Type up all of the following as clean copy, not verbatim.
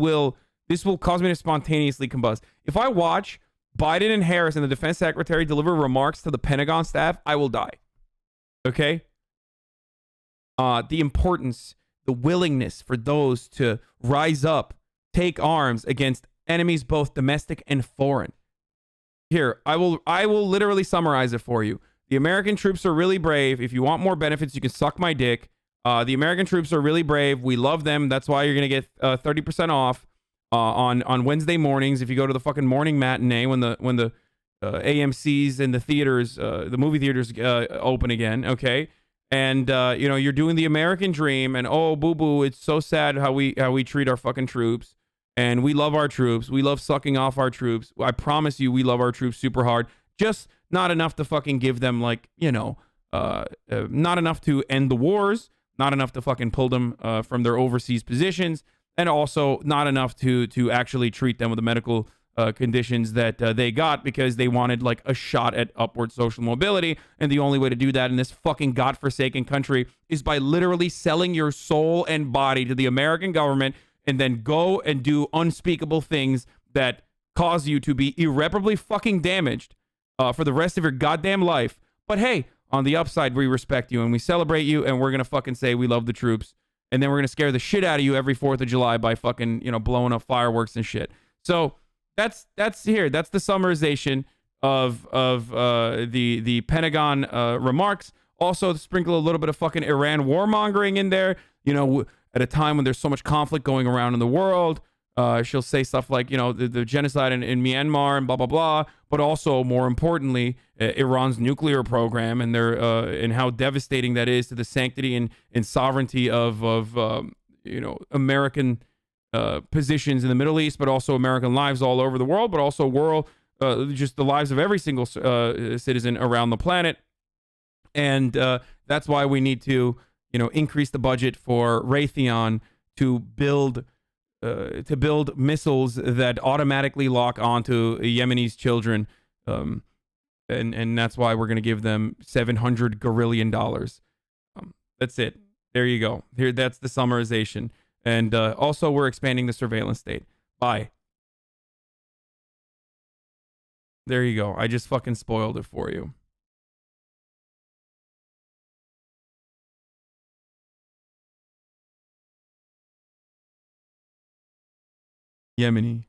will cause me to spontaneously combust. If I watch Biden and Harris and the defense secretary deliver remarks to the Pentagon staff, I will die. Okay? The importance, the willingness for those to rise up, take arms against enemies both domestic and foreign. Here, I will literally summarize it for you. The American troops are really brave. If you want more benefits, you can suck my dick. The American troops are really brave. We love them. That's why you're going to get 30% off on Wednesday mornings if you go to the fucking morning matinee when the AMCs and the theaters, the movie theaters open again, okay? And you know, you're doing the American dream, and oh, boo-boo, it's so sad how we treat our fucking troops. And we love our troops. We love sucking off our troops. I promise you, we love our troops super hard. Just not enough to fucking give them, like, you know, not enough to end the wars, not enough to fucking pull them from their overseas positions, and also not enough to actually treat them with the medical conditions that they got because they wanted like a shot at upward social mobility. And the only way to do that in this fucking godforsaken country is by literally selling your soul and body to the American government and then go and do unspeakable things that cause you to be irreparably fucking damaged for the rest of your goddamn life. But hey, on the upside, we respect you and we celebrate you, and we're going to fucking say we love the troops. And then we're going to scare the shit out of you every 4th of July by fucking, you know, blowing up fireworks and shit. So that's here. That's the summarization of the Pentagon remarks. Also sprinkle a little bit of fucking Iran warmongering in there, you know, at a time when there's so much conflict going around in the world. She'll say stuff like, you know, the genocide in Myanmar and blah, blah, blah. But also, more importantly, Iran's nuclear program and their and how devastating that is to the sanctity and sovereignty of you know, American positions in the Middle East, but also American lives all over the world, but also just the lives of every single citizen around the planet. And that's why we need to, you know, increase the budget for Raytheon to build missiles that automatically lock onto Yemenis children, and that's why we're going to give them $700 gazillion. That's it. There you go. Here, that's the summarization. And also, we're expanding the surveillance state. Bye. There you go. I just fucking spoiled it for you. Yemeni.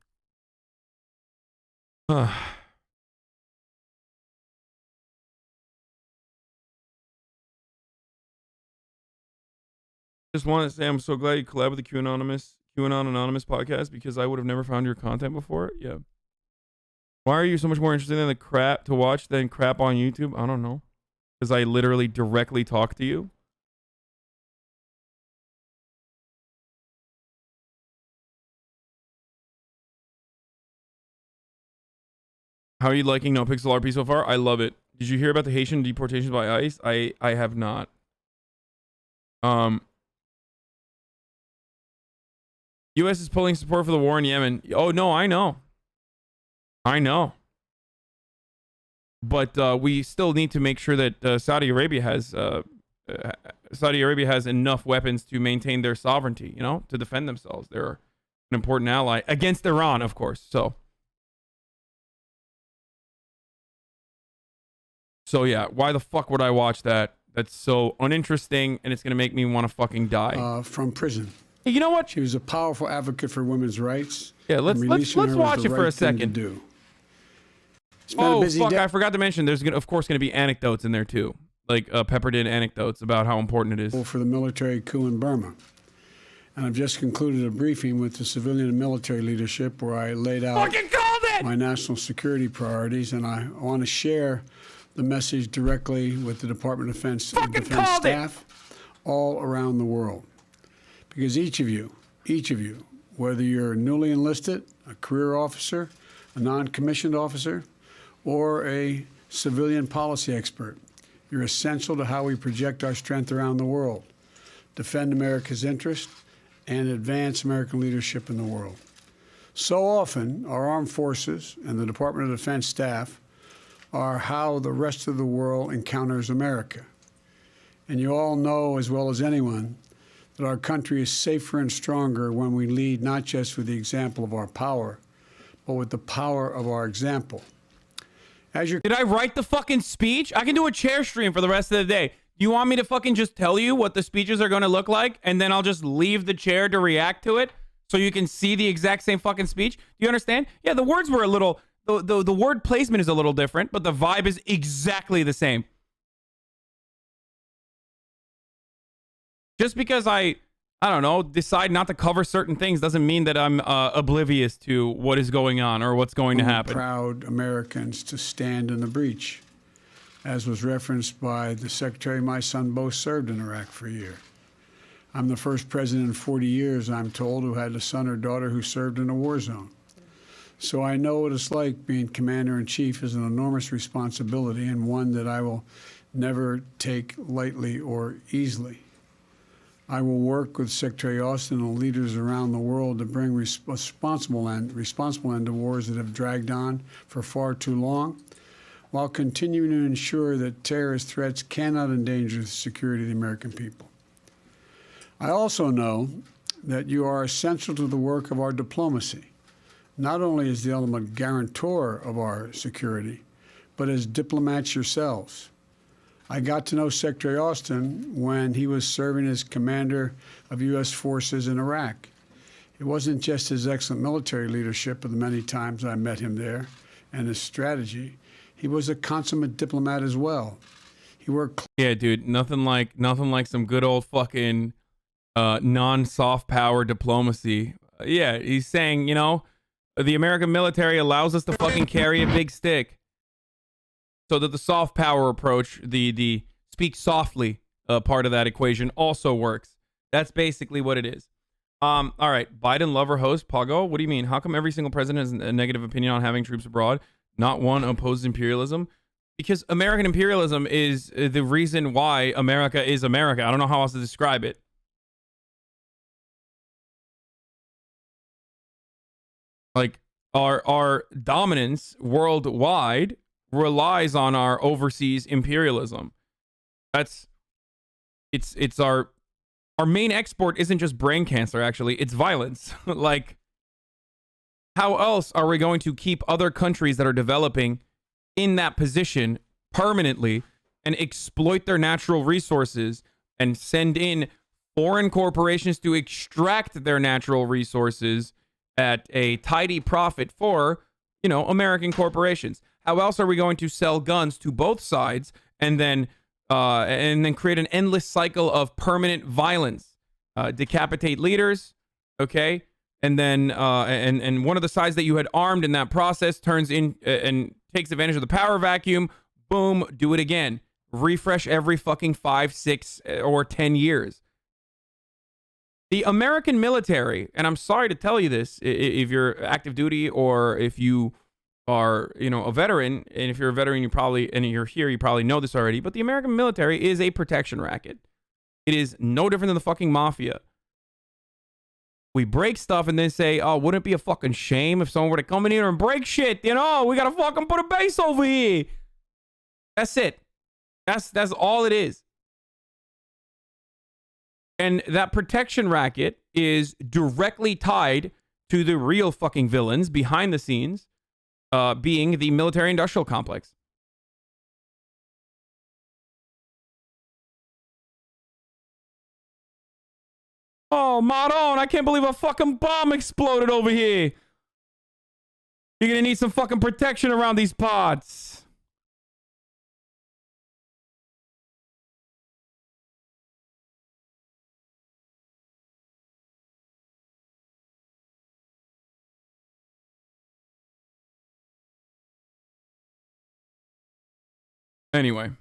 Just want to say I'm so glad you collab with the QAnon Anonymous podcast because I would have never found your content before. Yeah. Why are you so much more interested in the crap to watch than crap on YouTube? I don't know. Because I literally directly talk to you. How are you liking No Pixel RP so far? I love it. Did you hear about the Haitian deportations by ICE? I have not. U.S. is pulling support for the war in Yemen. Oh, no, I know. I know. But we still need to make sure that Saudi Arabia has enough weapons to maintain their sovereignty, you know, to defend themselves. They're an important ally against Iran, of course. So yeah, why the fuck would I watch that? That's so uninteresting, and it's gonna make me want to fucking die. From prison. Hey, you know what? She was a powerful advocate for women's rights. Yeah, let's watch it for a second. Oh fuck! I forgot to mention. There's of course gonna be anecdotes in there too, like peppered in anecdotes about how important it is for the military coup in Burma. And I've just concluded a briefing with the civilian and military leadership where I laid out my national security priorities, and I want to share the message directly with the Department of Defense staff all around the world. Because each of you, whether you're newly enlisted, a career officer, a non-commissioned officer, or a civilian policy expert, you're essential to how we project our strength around the world, defend America's interest, and advance American leadership in the world. So often, our armed forces and the Department of Defense staff are how the rest of the world encounters America. And you all know as well as anyone that our country is safer and stronger when we lead not just with the example of our power, but with the power of our example. Did I write the fucking speech? I can do a chair stream for the rest of the day. You want me to fucking just tell you what the speeches are going to look like, and then I'll just leave the chair to react to it so you can see the exact same fucking speech? Do you understand? Yeah, the words were a little... The word placement is a little different, but the vibe is exactly the same. Just because I don't know, decide not to cover certain things doesn't mean that I'm oblivious to what is going on or what's going to happen. Proud Americans to stand in the breach, as was referenced by the secretary. My son both served in Iraq for a year. I'm the first president in 40 years, I'm told, who had a son or daughter who served in a war zone. So I know what it's like being commander-in-chief is an enormous responsibility, and one that I will never take lightly or easily. I will work with Secretary Austin and leaders around the world to bring responsible end to wars that have dragged on for far too long, while continuing to ensure that terrorist threats cannot endanger the security of the American people. I also know that you are essential to the work of our diplomacy, not only as the ultimate guarantor of our security, but as diplomats yourselves. I got to know Secretary Austin when he was serving as commander of U.S. forces in Iraq. It wasn't just his excellent military leadership, but the many times I met him there, and his strategy. He was a consummate diplomat as well. He worked. Yeah, dude, nothing like some good old fucking non-soft power diplomacy. Yeah, he's saying, you know, the American military allows us to fucking carry a big stick, so that the soft power approach, the speak softly part of that equation also works. That's basically what it is. All right, Biden lover host Pago. What do you mean? How come every single president has a negative opinion on having troops abroad? Not one opposes imperialism. Because American imperialism is the reason why America is America. I don't know how else to describe it. Like our dominance worldwide relies on our overseas imperialism. It's our main export isn't just brain cancer, actually, it's violence. Like, how else are we going to keep other countries that are developing in that position permanently and exploit their natural resources and send in foreign corporations to extract their natural resources at a tidy profit for, you know, American corporations? How else are we going to sell guns to both sides and then create an endless cycle of permanent violence? Decapitate leaders, okay, and then and one of the sides that you had armed in that process turns in and takes advantage of the power vacuum. Boom, do it again. Refresh every fucking 5, 6, or 10 years. The American military, and I'm sorry to tell you this, if you're active duty or if you are, you know, a veteran, and if you're a veteran, you're here, you probably know this already, but the American military is a protection racket. It is no different than the fucking mafia. We break stuff and then say, oh, wouldn't it be a fucking shame if someone were to come in here and break shit? You know, we gotta fucking put a base over here. That's it. That's all it is. And that protection racket is directly tied to the real fucking villains behind the scenes, being the military-industrial complex. Oh, Maron, I can't believe a fucking bomb exploded over here. You're gonna need some fucking protection around these pods. Anyway.